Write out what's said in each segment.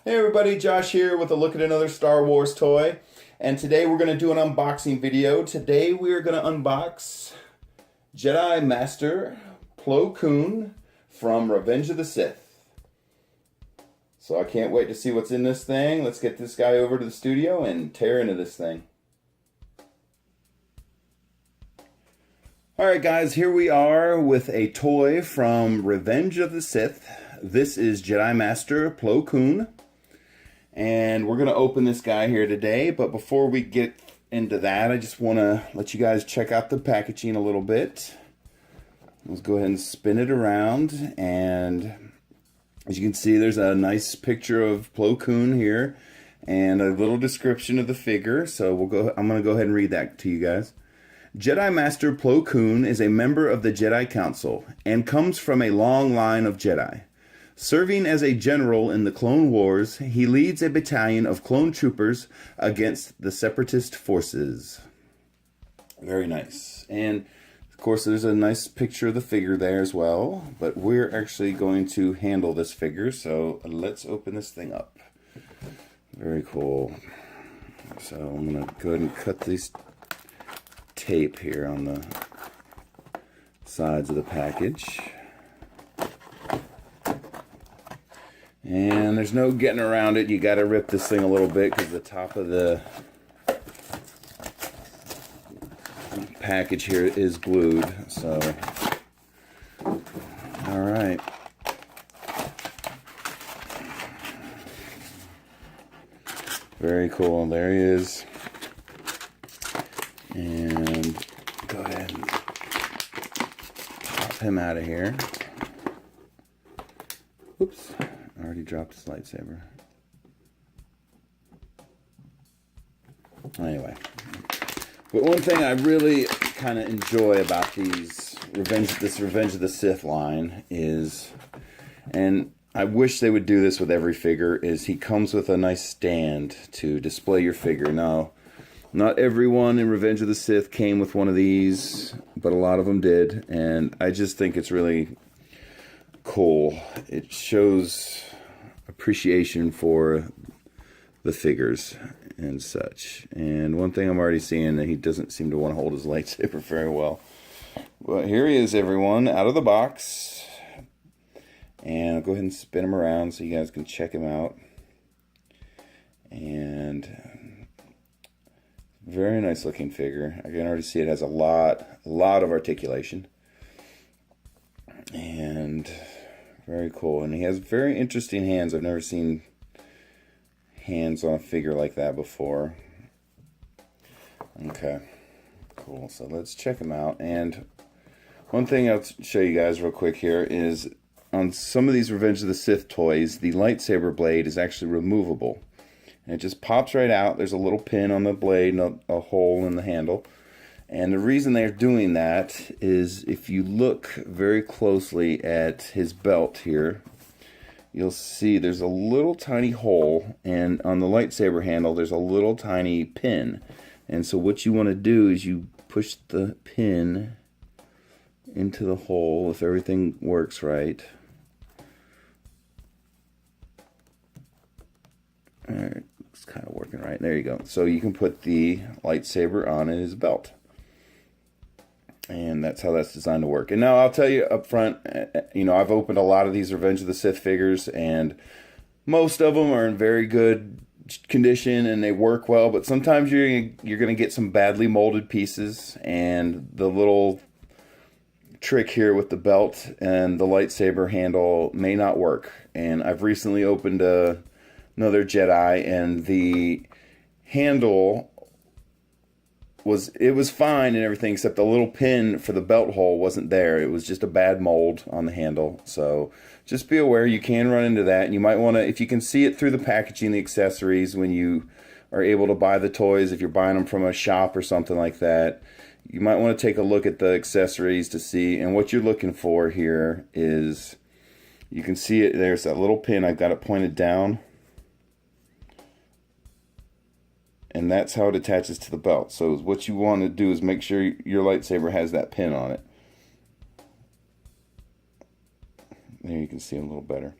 Hey everybody, Josh here with a look at another Star Wars toy. And today we're going to do an unboxing video. Today we are going to unbox Jedi Master Plo Koon from Revenge of the Sith. So I can't wait to see what's in this thing. Let's get this guy over to the studio and tear into this thing. Alright guys, here we are with a toy from Revenge of the Sith. This is Jedi Master Plo Koon. And we're going to open this guy here today, but before we get into that, I just want to let you guys check out the packaging a little bit. Let's go ahead and spin it around, and as you can see, there's a nice picture of Plo Koon here, and a little description of the figure, so I'm going to go ahead and read that to you guys. Jedi Master Plo Koon is a member of the Jedi Council, and comes from a long line of Jedi. Serving as a general in the Clone Wars, he leads a battalion of clone troopers against the Separatist forces. Very nice. And, of course, there's a nice picture of the figure there as well. But we're actually going to handle this figure, so let's open this thing up. Very cool. So I'm going to go ahead and cut this tape here on the sides of the package. And there's no getting around it. You got to rip this thing a little bit because the top of the package here is glued. So, all right. Very cool. There he is. And go ahead and pop him out of here. Oops. I already dropped his lightsaber. Anyway. But one thing I really kind of enjoy about this Revenge of the Sith line is, and I wish they would do this with every figure, is he comes with a nice stand to display your figure. Now, not everyone in Revenge of the Sith came with one of these, but a lot of them did, and I just think it's really cool. It shows appreciation for the figures and such. And one thing I'm already seeing, that he doesn't seem to want to hold his lightsaber very well. But here he is, everyone, out of the box. And I'll go ahead and spin him around so you guys can check him out. And very nice looking figure. I can already see it has a lot of articulation. And very cool. And he has very interesting hands. I've never seen hands on a figure like that before. Okay. Cool. So let's check him out. And one thing I'll show you guys real quick here is on some of these Revenge of the Sith toys, the lightsaber blade is actually removable. And it just pops right out. There's a little pin on the blade and a hole in the handle. And the reason they're doing that is if you look very closely at his belt here, you'll see there's a little tiny hole, and on the lightsaber handle there's a little tiny pin. And so what you want to do is you push the pin into the hole if everything works right. Alright, it's kind of working right. There you go. So you can put the lightsaber on his belt. And that's how that's designed to work. And now I'll tell you up front, you know, I've opened a lot of these Revenge of the Sith figures, and most of them are in very good condition and they work well, but sometimes you're going to get some badly molded pieces, and the little trick here with the belt and the lightsaber handle may not work. And I've recently opened another Jedi, and the handle was fine and everything, except the little pin for the belt hole wasn't there. It was just a bad mold on the handle. So just be aware, you can run into that, and you might want to, if you can see it through the packaging, the accessories, when you are able to buy the toys, if you're buying them from a shop or something like that, you might want to take a look at the accessories to see. And what you're looking for here is, you can see it, there's that little pin. I've got it pointed down, and that's how it attaches to the belt. So what you want to do is make sure your lightsaber has that pin on it. There you can see a little better.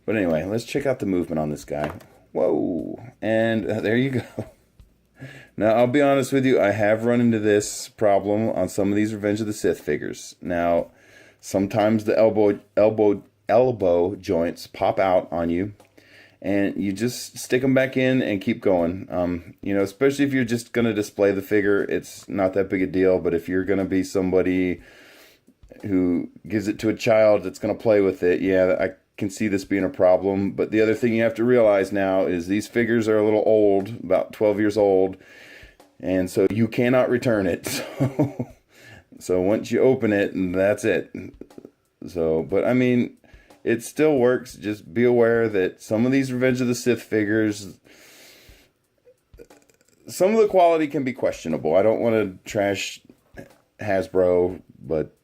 But anyway, let's check out the movement on this guy. Whoa. And there you go. Now, I'll be honest with you, I have run into this problem on some of these Revenge of the Sith figures. Now, sometimes the elbow joints pop out on you, and you just stick them back in and keep going. You know, especially if you're just going to display the figure, it's not that big a deal. But if you're going to be somebody who gives it to a child that's going to play with it, yeah, I can see this being a problem. But the other thing you have to realize now is these figures are a little old, about 12 years old, and so you cannot return it. So once you open it, that's it. So, but I mean, it still works. Just be aware that some of these Revenge of the Sith figures, some of the quality can be questionable. I don't want to trash Hasbro, but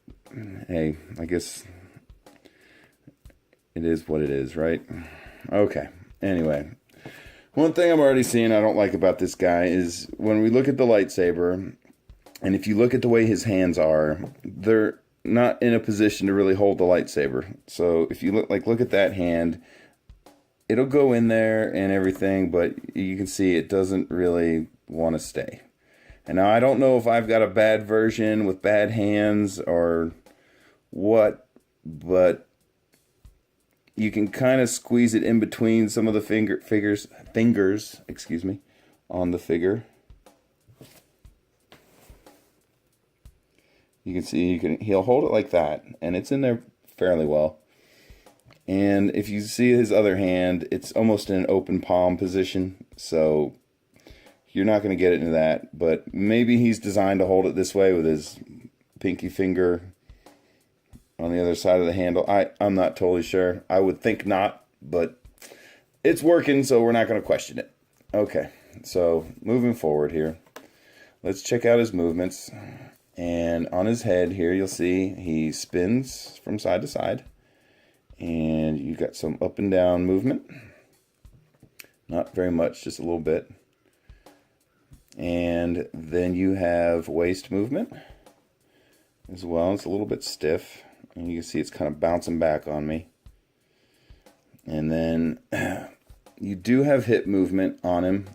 hey, I guess it is what it is, right? Okay. Anyway, one thing I'm already seeing I don't like about this guy is when we look at the lightsaber, and if you look at the way his hands are, they're not in a position to really hold the lightsaber. So if you look at that hand, it'll go in there and everything, but you can see it doesn't really want to stay. And now I don't know if I've got a bad version with bad hands or what, but you can kind of squeeze it in between some of the fingers, excuse me, on the figure. You can see he'll hold it like that, and it's in there fairly well. And if you see his other hand, it's almost in an open palm position, so you're not going to get it into that. But maybe he's designed to hold it this way with his pinky finger on the other side of the handle. I'm not totally sure. I would think not, but it's working, so we're not going to question it. Okay, so moving forward here, let's check out his movements. And on his head here, you'll see he spins from side to side. And you got some up and down movement. Not very much, just a little bit. And then you have waist movement as well. It's a little bit stiff. And you can see it's kind of bouncing back on me. And then you do have hip movement on him.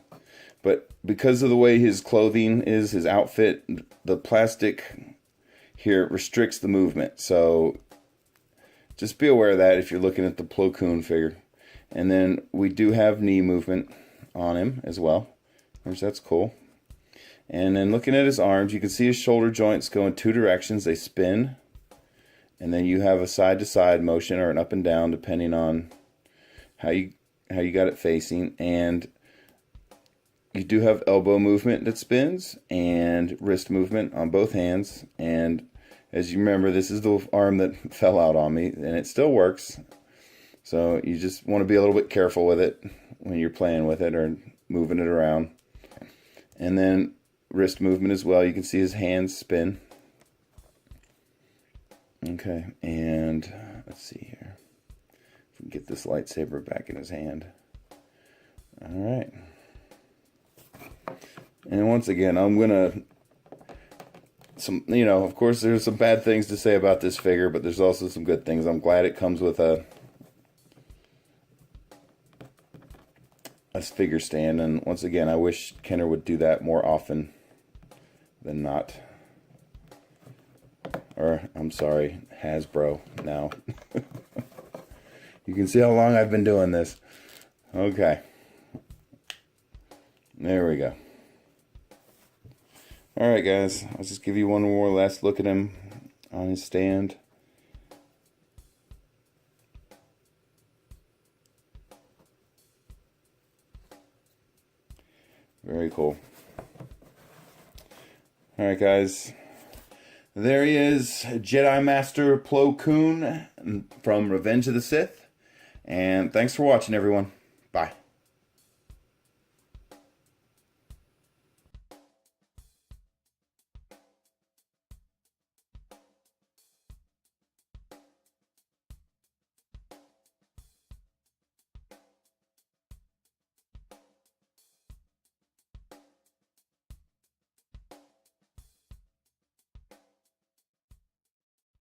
But because of the way his clothing is, his outfit, the plastic here restricts the movement. So just be aware of that if you're looking at the Plo Koon figure. And then we do have knee movement on him as well, which that's cool. And then looking at his arms, you can see his shoulder joints go in two directions. They spin. And then you have a side-to-side motion or an up and down depending on how you got it facing. And you do have elbow movement that spins and wrist movement on both hands. And as you remember, this is the arm that fell out on me, and it still works. So you just want to be a little bit careful with it when you're playing with it or moving it around. And then wrist movement as well. You can see his hands spin. Okay, and let's see here. If we can get this lightsaber back in his hand. All right. And once again, I'm gonna of course there's some bad things to say about this figure, but there's also some good things. I'm glad it comes with a figure stand, and once again, I wish Kenner would do that more often than not. Or, I'm sorry, Hasbro now. You can see how long I've been doing this. Okay. There we go. Alright guys, I'll just give you one more last look at him on his stand. Very cool. Alright guys, there he is, Jedi Master Plo Koon from Revenge of the Sith. And thanks for watching everyone. Bye.